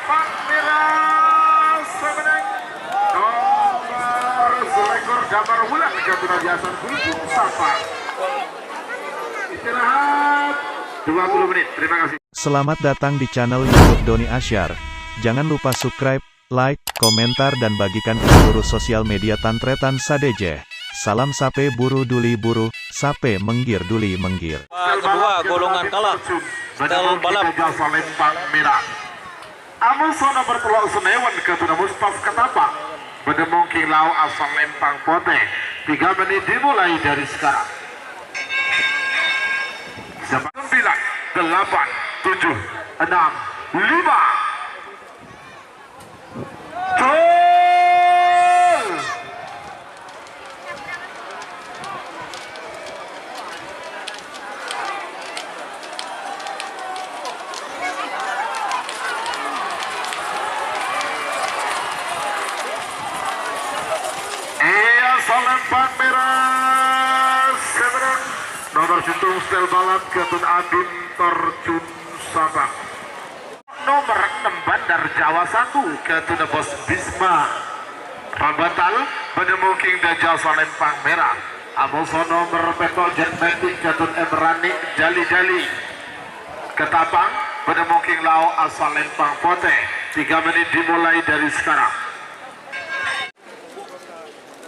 Lempang merah sebenang nomor selekor gambar bulan Gatuna Jason Gulung Sapa. Istirahat 20 menit. Terima kasih. Selamat datang di channel YouTube Doni Asyar. Jangan lupa subscribe, like, komentar dan bagikan ke seluruh sosial media Tantretan Sadeje. Salam sape buru duli buru, sape menggir duli menggir. Kedua golongan kalah setel balap Jasa Lempang merah. Amun sona bertelok senewan Gatuna Mustaf Ketapa. Bedemongking lau asal Lempang Pote. 3 menit dimulai dari sekarang. 9, 8, 7, 6, 5. Lempang merah seberang nomor situng stel balap Gatun Adim Terjun Sabang. Nomor 6 Bandar Jawa 1 Gatuna Bos Bisma Rambatal Bedemungking dan Jasa Lempang merah. Amoso nomor petok Jetmatic Gatun Emrani Jali-Jali Ketapang Bedemungking lau asal Lempang Pote. 3 menit dimulai dari sekarang.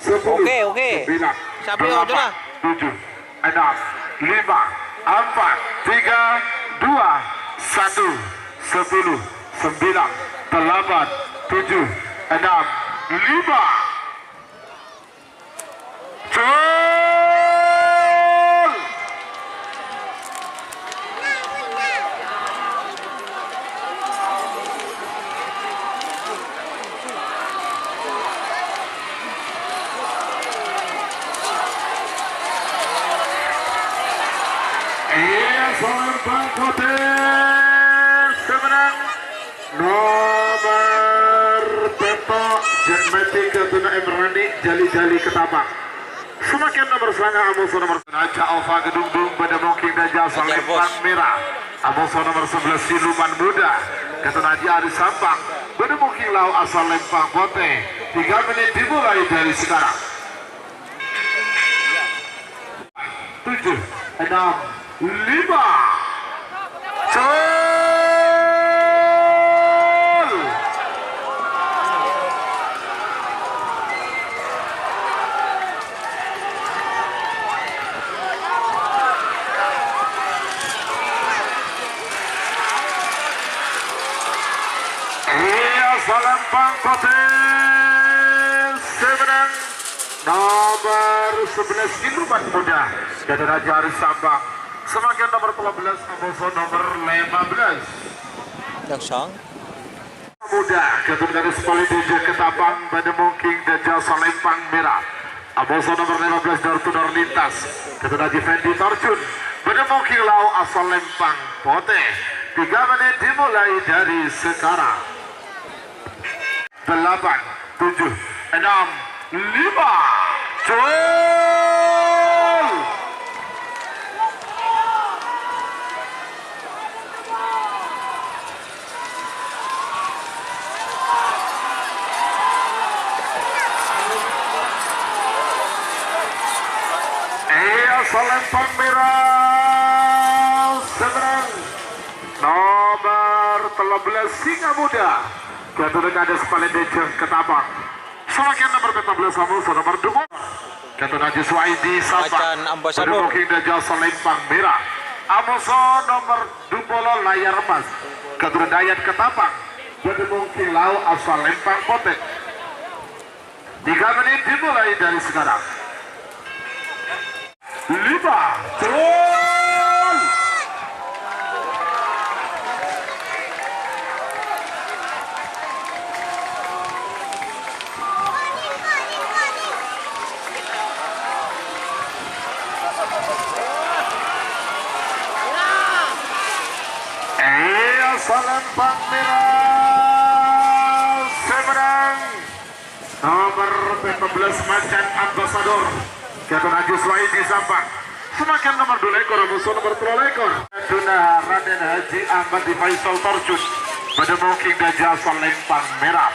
10, Oke. 9, Sabi aja lah. 7, 6, 5, 4, 3, 2, 1, 10, 9, 8, 7, 6, 5. Lempang Pote semenang nomor petok Jetmatic Gatuna Emrani Jali-Jali Ketapang. Semakin nomor selangga Amoso nomor Raja Alfa Gedung Bedemongking dan Jasa Lempang merah. Amoso nomor 11 Siluman Muda Gatuna Jari Sampang Bedemongking lau asal Lempang Pote. 3 menit dimulai dari sekarang. 7, 6, 5. Lempang Pote sebenang nomor 11 Siluman Muda Gatuna Jari Sabang. Semakin nomor 13 Amoso nomor 15 Dangsang Muda Gatuna dari Sepali Tujuh Ketapang Bedemongking dan Jasa Lempang merah. Amoso nomor 15 Dartudor Lintas Gatuna Fendi Torjun Bedemongking lau asal Lempang Pote. 3 menit dimulai dari sekarang. 8, 7, 6, 5. Lempang merah seberang nomor 13 Singa Muda Gatuna Kades Palendeje Ketapang. Semakin nomor 14 Amoso nomor 2 Gatuna Jiswai di Sabang Bedemongking dan Jasa Lempang merah. Amoso nomor 2 Layar Emas Gatuna Dayat Ketapang Bedemongking lau asal Lempang Pote. 3 menit dimulai dari sekarang. 5, Lempang merah seberang nomor 14 Macan Ambasador Gatuna Jiswai di Sampang. Semakin nomor 2 ekor musuh nomor 3 ekor Gatuna Raden Haji Ahmad di Faisal Torjun Bedemungking Gajah Lempang Merah.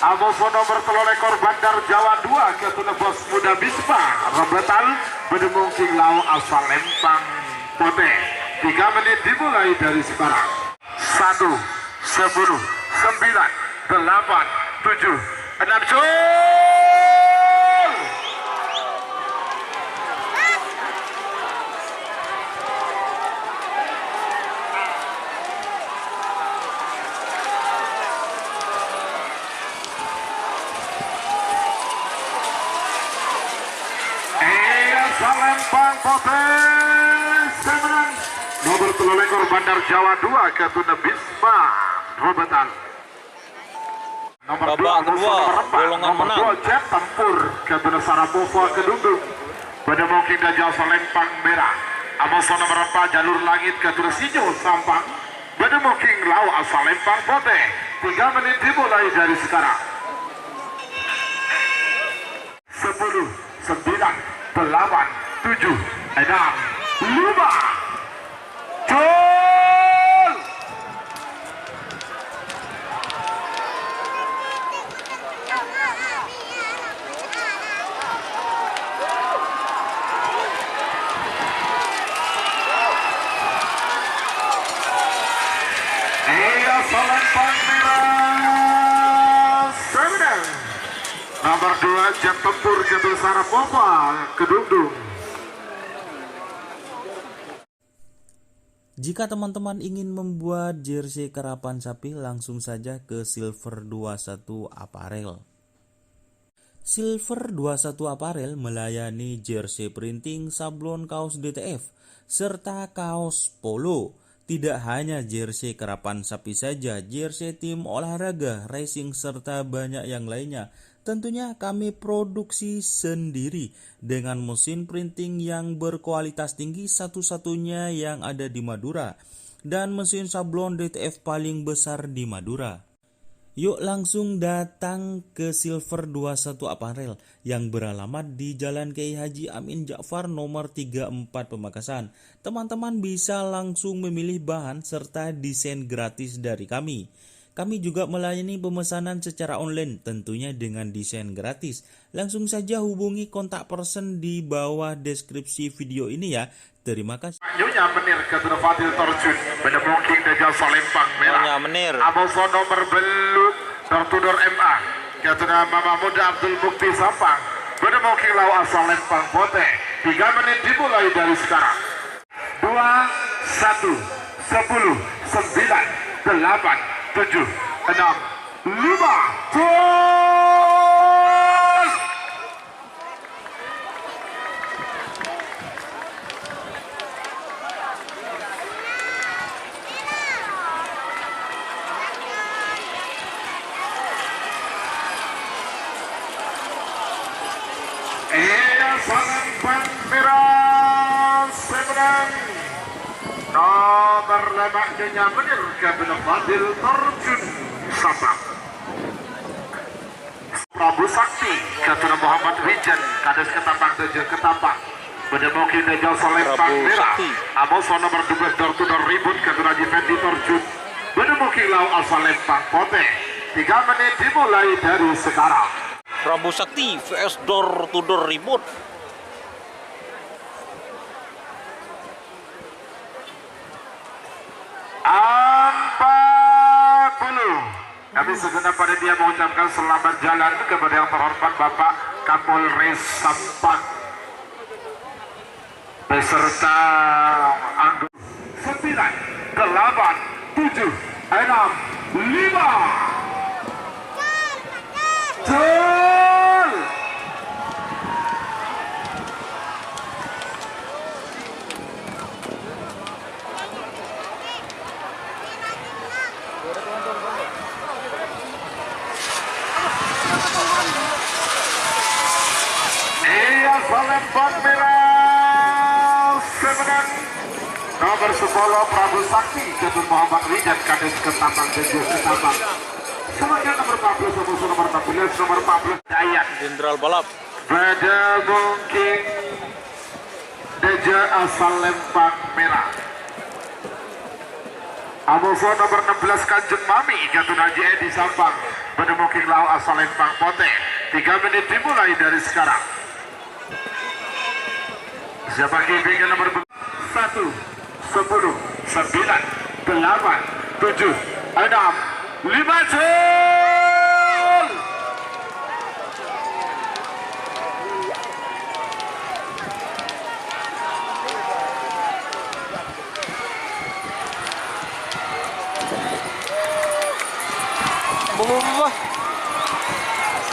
Amoso nomor telur ekor Bandar Jawa 2 ke Bos Muda Bisma rebetan Bedemungking Lau asal Lempang Pote. 3 menit dimulai dari sekarang. 1, 10, 9, 8, 7, 6, Jul! Lempang Pote semenang nomor telur ekor Bandar Jawa 2 ke Bisma rebetan. Nomor 2 kedua, golongan nomor menang. 2 Jet Tempur ke Sarapova Kedundung. Bedemungking Gajah Lempang Merah. Amoso nomor 4 Jalur Langit ke Sijo Sampang. Bedemungking Lau asal Lempang Pote. 3 menit dimulai dari sekarang. 10, 9, 8, 7, 6, 5, Jol! Lempang Merah semenang. Nomor 2 Jet Tempur ke Sarapova Kedundung. Jika teman-teman ingin membuat jersey karapan sapi, langsung saja ke Silver 21 Apparel. Silver 21 Apparel melayani jersey printing, sablon kaos DTF, serta kaos polo. Tidak hanya jersey karapan sapi saja, jersey tim olahraga, racing, serta banyak yang lainnya. Tentunya kami produksi sendiri dengan mesin printing yang berkualitas tinggi, satu-satunya yang ada di Madura, dan mesin sablon DTF paling besar di Madura. Yuk langsung datang ke Silver 21 Apparel yang beralamat di Jalan Kiai Haji Amin Ja'far nomor 34 Pamekasan. Teman-teman bisa langsung memilih bahan serta desain gratis dari kami. Kami juga melayani pemesanan secara online, tentunya dengan desain gratis. Langsung saja hubungi kontak person di bawah deskripsi video ini ya. Terima kasih. Nyonya Menir ke Fadil Torjun. Bedemungking Gajah Lempang Merah. Nyonya Menir. Amoso nomor beluk Tortudor MA ke Mama Muda Abdul Mukti Sampang. Bedemungking Lau asal Lempang Pote. 3 menit dimulai dari sekarang. 2, 1, 10, 9, 8, 7, 6, 5, Jol! Lempang Merah semenang. Nomor 5 Nyonya Menir ke Fadil Torjun Sampang. Prabu Sakti ke Muhammad Wijan Kades Ketapang 7 Ketapang. Bedemungking Gajah Lempang Merah. Amoso nomor 12 Door Ribut ke Haji Fendi Torjun. Bedemungking Lau asal Lempang Pote. 3 menit dimulai dari sekarang. Prabu Sakti vs Door to Door Ribut. Kami segenap pada dia mengucapkan selamat jalan kepada yang terhormat Bapak Kapolres Sampang beserta anggota 9, 8, 7, 6, 5. Jol! Lempang Merah semenang. Nomor 10 Prabu Sakti Ketun Muhammad Wijan Kades Ketapang 7 Ketapang. Selanjutnya nomor 14 nomor 14 nomor 14 Dayak Jenderal balap. Bedemungking Gajah asal Lempang Merah. Amoso nomor 16 Kanjeng Mami Gatun Haji Edi Sampang Benemuking Lau asal Lempang Pote. 3 menit dimulai dari sekarang. Siapa kibing nomor 1, 10, 9, 8, 7, 6, 5 gol.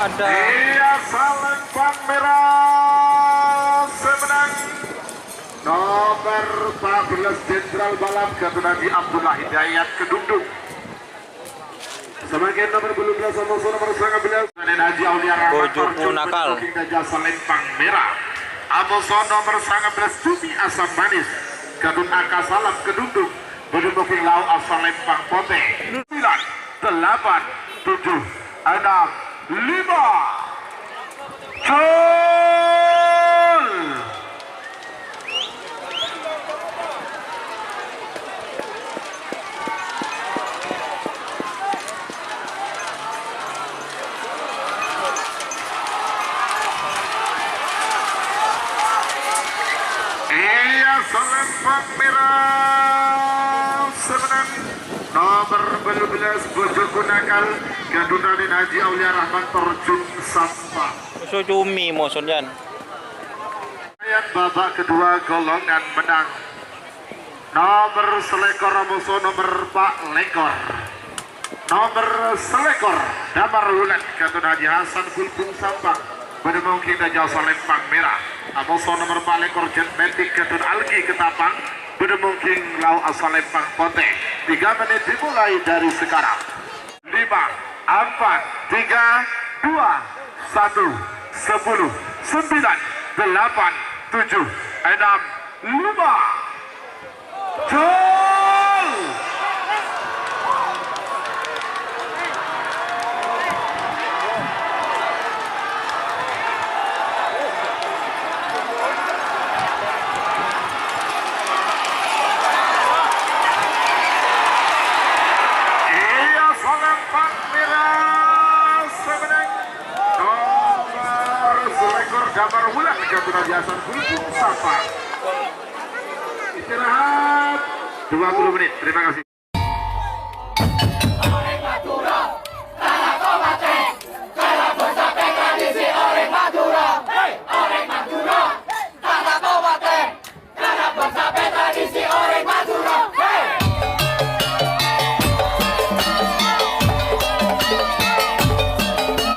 Ada Iya Lempang merah semenang nomor 14 Jenderal Balap Gatun Haji Abdullah Hidayat Kedundung. Sebagai nomor 12 Amoso nomor 19 Raden Haji Aulia Rahmat Bojoku nakal. Jasa Lempang merah. Amoso nomor 19 Cumi Asam Manis Gatun Aka Salam Kedundung. Benemuking Lau asal Lempang Pote. 9, 8, 7, 6, 5 gol. Iya Lempang merah semenang nomor 12 Bojoku nakal Gatun Raden Haji Aulia Rahmat terjun sampah. musuh cumi moson yan. Ayat babak kedua golongan menang. Nomor selekor Amoso nomor 4 lekor. Nomor selekor Damar Wulan Gatun Haji Hasan Gulbung Sampang. Benemungking Jasa Lempang merah. Amoso nomor 4 lekor Jet Metik Gatun Algi Ketapang. Benemungking Lau asal Lempang Pote. 3 menit dimulai dari sekarang. 5, 4, 3, 2, 1, 10, 9, 8, 7, 6, 5 gol. Lempang merah semenang nomor selekor Damar Wulan Gatun Haji Hasan Gulbung Sampang. Istirahat 20 menit. Terima kasih.